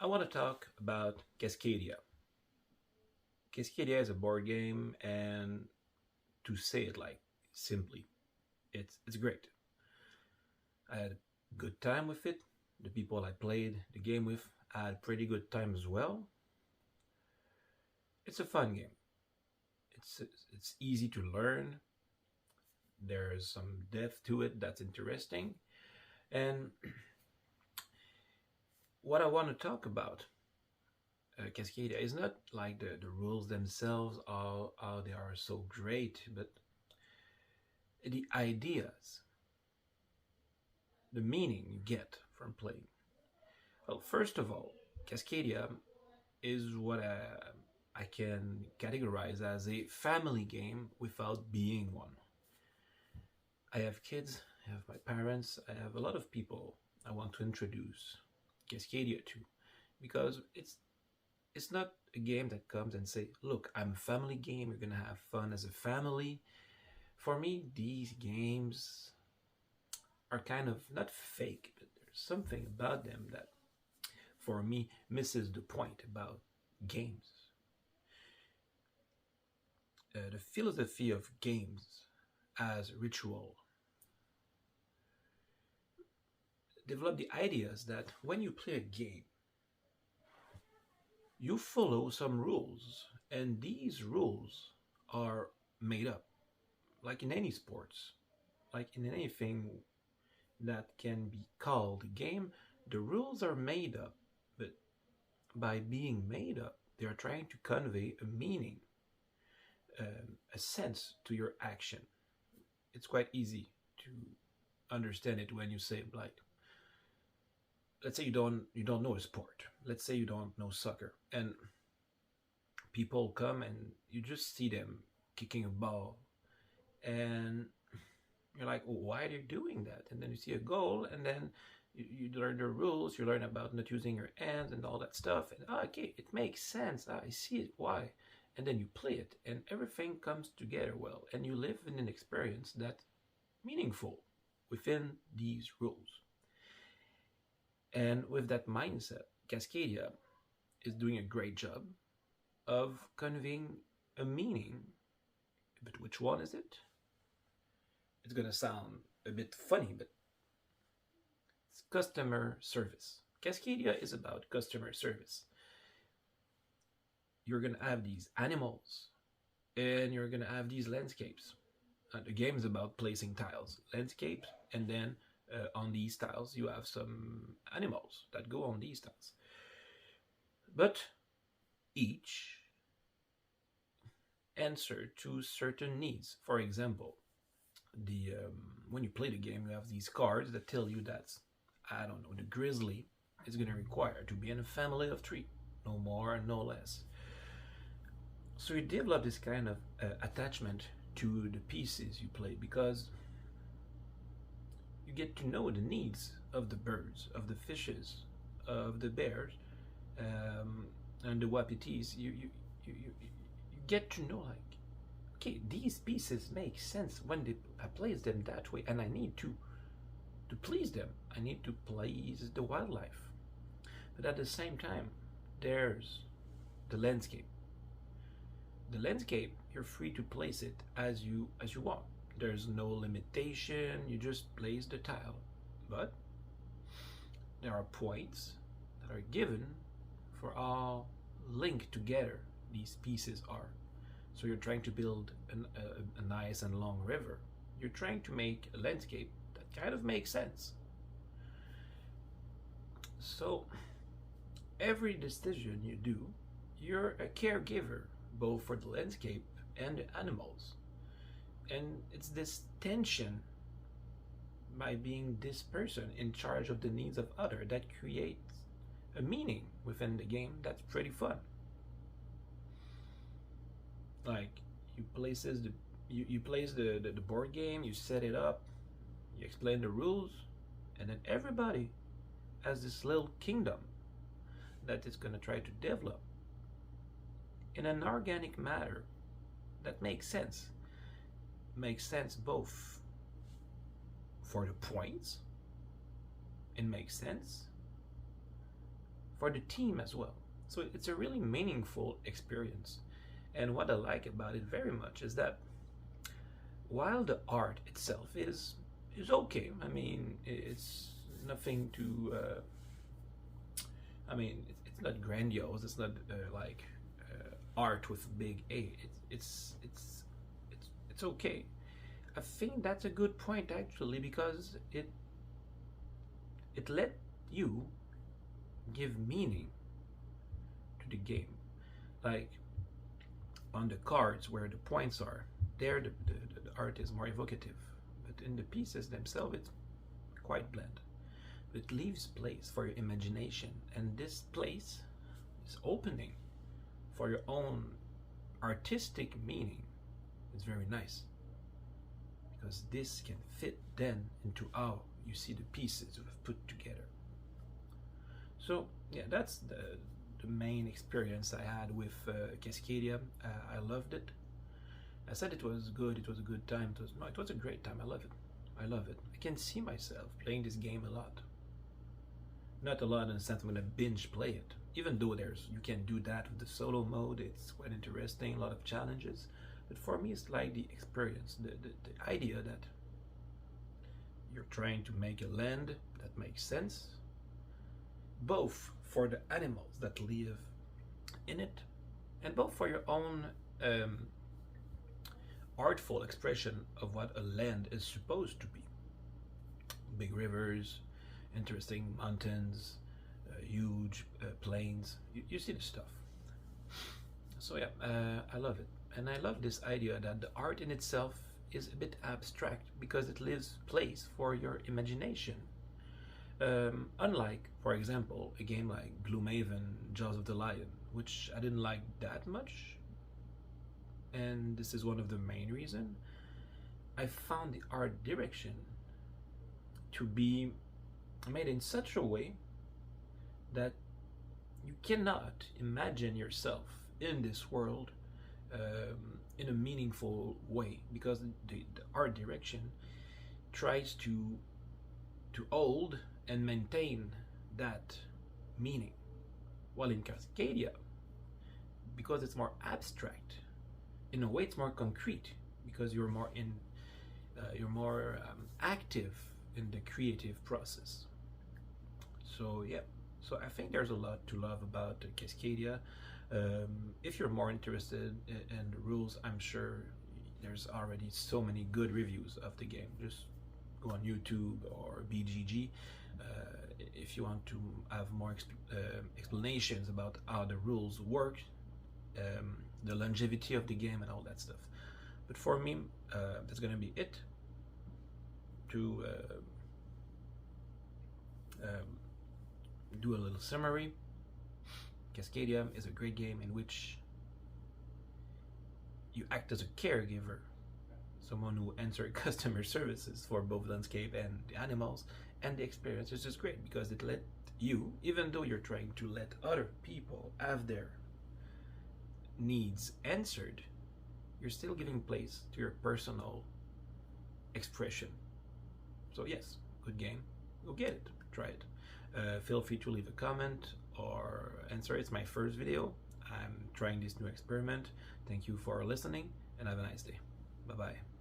I want to talk about Cascadia. Cascadia is a board game, and to say it like simply, it's great. I had a good time with it. The people I played the game with had a pretty good time as well. It's a fun game. It's easy to learn. There's some depth to it that's interesting. And what I want to talk about Cascadia is not like the rules themselves, how they are so great, but the ideas, the meaning you get from playing. Well, first of all, Cascadia is what I can categorize as a family game without being one. I have kids, I have my parents, I have a lot of people I want to introduce Cascadia to because it's not a game that comes and say, "Look, I'm a family game. You're gonna have fun as a family." For me, these games are kind of not fake, but there's something about them that, for me, misses the point about games. The philosophy of games as ritual develop the ideas that when you play a game, you follow some rules, and these rules are made up, like in any sports, like in anything that can be called a game. The rules are made up, but by being made up, they are trying to convey a meaning, a sense to your action. It's quite easy to understand it when you say, like, let's say you don't know a sport. Let's say you don't know soccer, and people come and you just see them kicking a ball, and you're like, oh, why are they doing that? And then you see a goal, and then you learn the rules. You learn about not using your hands and all that stuff. And okay, it makes sense. I see it. Why? And then you play it, and everything comes together well, and you live in an experience that's meaningful within these rules. And with that mindset, Cascadia is doing a great job of conveying a meaning. But which one is it? It's gonna sound a bit funny, but it's customer service. Cascadia is about customer service. You're gonna have these animals, and you're gonna have these landscapes. The game is about placing tiles, landscapes, and then on these tiles you have some animals that go on these tiles. But each answer to certain needs. For example, the when you play the game, you have these cards that tell you that, I don't know, the grizzly is going to require to be in a family of three, no more and no less. So you develop this kind of attachment to the pieces you play because you get to know the needs of the birds, of the fishes, of the bears, and the wapitis. You get to know, like, okay, these pieces make sense when I place them that way, and I need to please them. I need to please the wildlife. But at the same time, there's the landscape. The landscape, you're free to place it as you want. There's no limitation. You just place the tile. But there are points that are given for all linked together these pieces are. So you're trying to build a nice and long river. You're trying to make a landscape that kind of makes sense. So every decision you do, you're a caregiver, both for the landscape and the animals. And it's this tension by being this person in charge of the needs of other that creates a meaning within the game that's pretty fun. Like, you place the board game, you set it up, you explain the rules, and then everybody has this little kingdom that is going to try to develop in an organic manner that makes sense. Makes sense both for the points, it makes sense for the team as well. So it's a really meaningful experience. And what I like about it very much is that while the art itself is okay, I mean, it's nothing to I mean, it's not grandiose. It's not like art with big A. It's okay. I think that's a good point actually, because it let you give meaning to the game. Like on the cards where the points are, there the art is more evocative. But in the pieces themselves, it's quite bland. But it leaves place for your imagination, and this place is opening for your own artistic meaning. It's very nice, because this can fit then into how you see the pieces you have put together. So yeah, that's the main experience I had with Cascadia. I loved it. I said it was good, it was a good time. It was a great time. I love it. I love it. I can see myself playing this game a lot. Not a lot in the sense I'm gonna binge play it. Even though you can do that with the solo mode, it's quite interesting, a lot of challenges. But for me, it's like the experience, the idea that you're trying to make a land that makes sense, both for the animals that live in it, and both for your own artful expression of what a land is supposed to be. Big rivers, interesting mountains, huge plains. You see the stuff. So yeah, I love it. And I love this idea that the art in itself is a bit abstract, because it leaves place for your imagination. Unlike, for example, a game like Gloomhaven, Jaws of the Lion, which I didn't like that much, and this is one of the main reasons. I found the art direction to be made in such a way that you cannot imagine yourself in this world in a meaningful way, because the art direction tries to hold and maintain that meaning, while in Cascadia, because it's more abstract, in a way it's more concrete, because you're more active in the creative process. So yeah, so I think there's a lot to love about Cascadia. If you're more interested in the rules, I'm sure there's already so many good reviews of the game. Just go on YouTube or BGG if you want to have more explanations about how the rules work, the longevity of the game and all that stuff. But for me, that's gonna be it. To do a little summary, Cascadia is a great game in which you act as a caregiver, someone who answers customer services for both landscape and the animals, and the experience is just great because it let you, even though you're trying to let other people have their needs answered, you're still giving place to your personal expression. So yes, good game. Go get it. Try it. Feel free to leave a comment or answer. It's my first video. I'm trying this new experiment. Thank you for listening and have a nice day. Bye-bye.